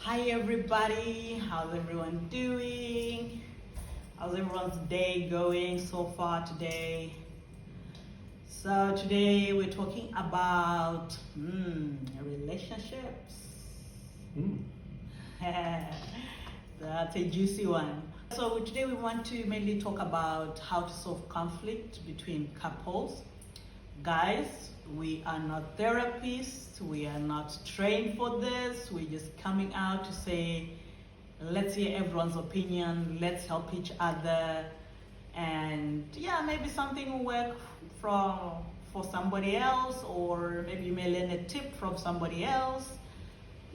Hi everybody, how's everyone doing? How's everyone's day going so far today? So today we're talking about relationships. That's a juicy one. So today we want to mainly talk about how to solve conflict between couples. Guys, we are not therapists, we are not trained for this, we're just coming out to say, let's hear everyone's opinion, let's help each other, and yeah, maybe something will work for somebody else, or maybe you may learn a tip from somebody else,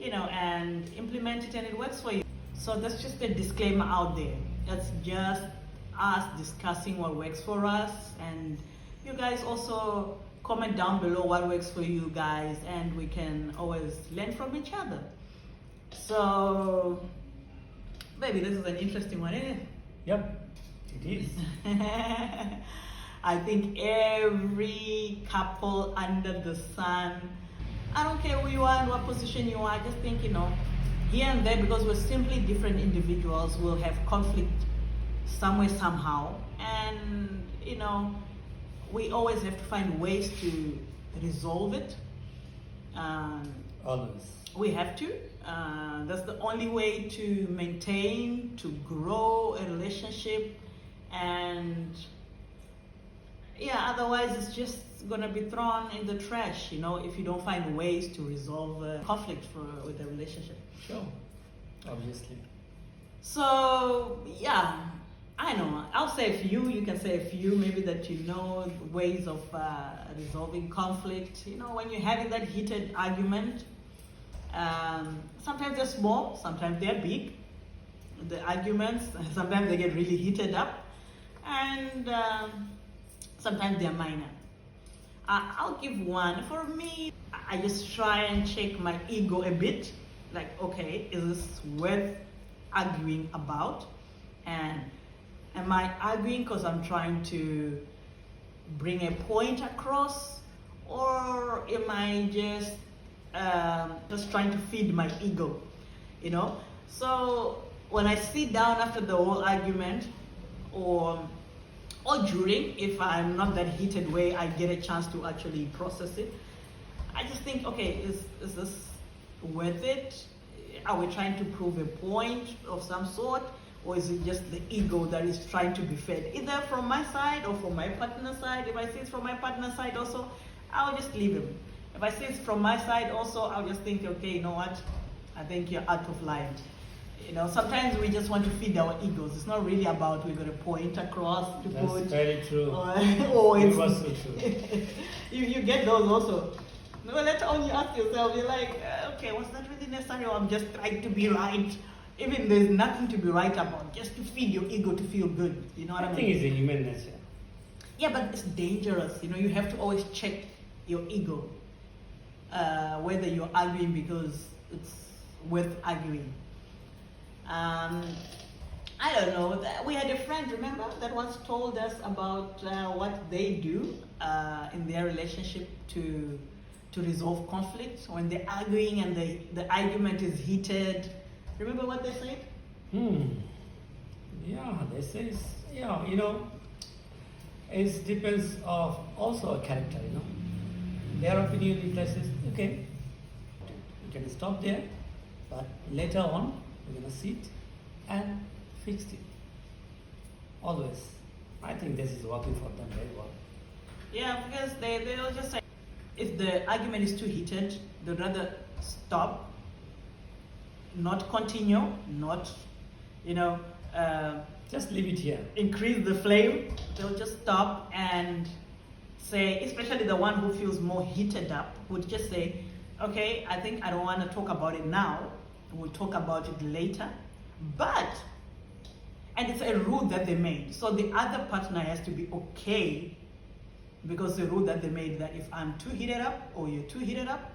and implement it and it works for you. So that's just a disclaimer out there. That's just us discussing what works for us, and you guys also comment down below what works for you guys, and we can always learn from each other. So, baby, this is an interesting one, isn't it? Yep, it is. I think every couple under the sun, I don't care who you are and what position you are, I just think, here and there, because we're simply different individuals, we'll have conflict somewhere, somehow. And, we always have to find ways to resolve it. Always. We have to. That's the only way to maintain, to grow a relationship. And yeah, otherwise it's just gonna be thrown in the trash, if you don't find ways to resolve conflict with a relationship. Sure, obviously. So yeah, I know, I'll say a few, you can say a few, maybe that ways of resolving conflict. When you're having that heated argument, sometimes they're small, sometimes they're big, the arguments, sometimes they get really heated up, and sometimes they're minor. I'll give one. For me, I just try and check my ego a bit, like, okay, is this worth arguing about? And am I arguing because I'm trying to bring a point across, or am I just trying to feed my ego, So when I sit down after the whole argument, or during, if I'm not that heated way, I get a chance to actually process it. I just think, okay, is this worth it? Are we trying to prove a point of some sort? Or is it just the ego that is trying to be fed, either from my side or from my partner's side? If I see it's from my partner's side also, I'll just leave him. If I see it's from my side also, I'll just think, okay, you know what? I think you're out of line. Sometimes we just want to feed our egos. It's not really about we're going to point across to That's put. very true. Or it was so true. you get those also. No, later on you ask yourself, you're like, okay, was that really necessary, or I'm just trying to be right? Even there's nothing to be right about, just to feed your ego to feel good. You know what I mean? I think it's a human nature. Yeah, but it's dangerous. You have to always check your ego, whether you're arguing because it's worth arguing. I don't know. We had a friend, remember, that once told us about what they do in their relationship to resolve conflict when they're arguing and the argument is heated. Remember what they said? Yeah, they say, it depends of also a character, Their opinion impresses, okay, you can stop there, but later on, we're going to sit and fix it. Always. I think this is working for them very well. Yeah, because they'll just say, if the argument is too heated, they'd rather stop, not continue, not, just leave it here. Increase the flame. They'll just stop and say, especially the one who feels more heated up, would just say, okay, I think I don't want to talk about it now. We'll talk about it later. And it's a rule that they made. So the other partner has to be okay, because the rule that they made, that if I'm too heated up or you're too heated up,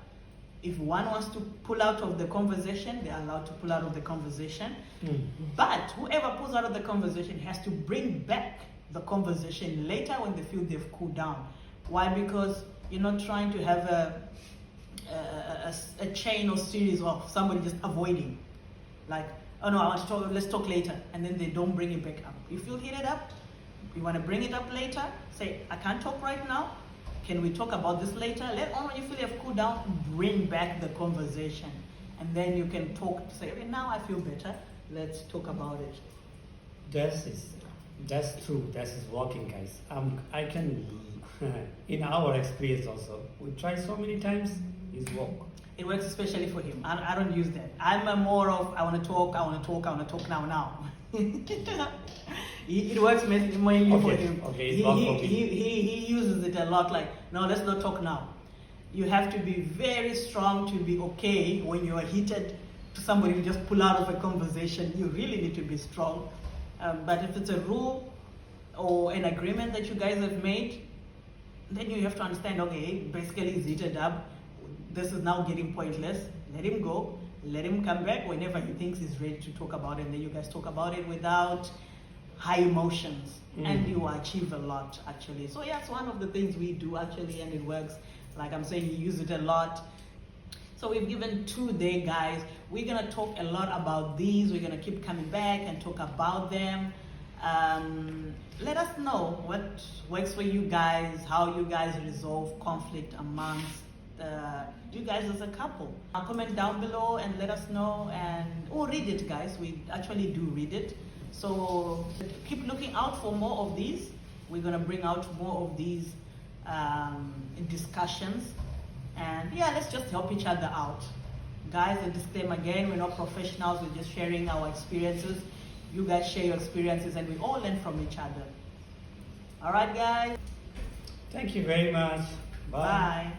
if one wants to pull out of the conversation, they're allowed to pull out of the conversation. But whoever pulls out of the conversation has to bring back the conversation later when they feel they've cooled down. Why? Because you're not trying to have a chain or series of somebody just avoiding. Like, oh no, I want to talk, let's talk later, and then they don't bring it back up. You feel heated up, you want to bring it up later, say, I can't talk right now, can we talk about this later? Let on when you feel you have cooled down, bring back the conversation. And then you can talk, say, okay, now I feel better, let's talk about it. That's true. That is working, guys. I can, in our experience also, we try so many times, it's work. It works especially for him. I don't use that. I'm a more of, I want to talk now. It works mainly for him. Okay, it's not for me. He uses it a lot, like, no, let's not talk now. You have to be very strong to be okay when you are heated to somebody to just pull out of a conversation. You really need to be strong. But if it's a rule or an agreement that you guys have made, then you have to understand, okay, basically he's heated up. This is now getting pointless. Let him go. Let him come back whenever he thinks he's ready to talk about it. And then you guys talk about it without high emotions. And you achieve a lot, actually. So yeah, it's one of the things we do, actually, and it works. Like I'm saying, you use it a lot. So we've given 2 days, guys. We're going to talk a lot about these. We're going to keep coming back and talk about them. Let us know what works for you guys, how you guys resolve conflict amongst you guys as a couple. Comment down below and let us know, or read it, guys. We actually do read it. So keep looking out for more of these. We're going to bring out more of these discussions. And yeah, let's just help each other out. Guys, a disclaimer again, we're not professionals, we're just sharing our experiences. You guys share your experiences and we all learn from each other. All right, guys? Thank you very much. Bye. Bye.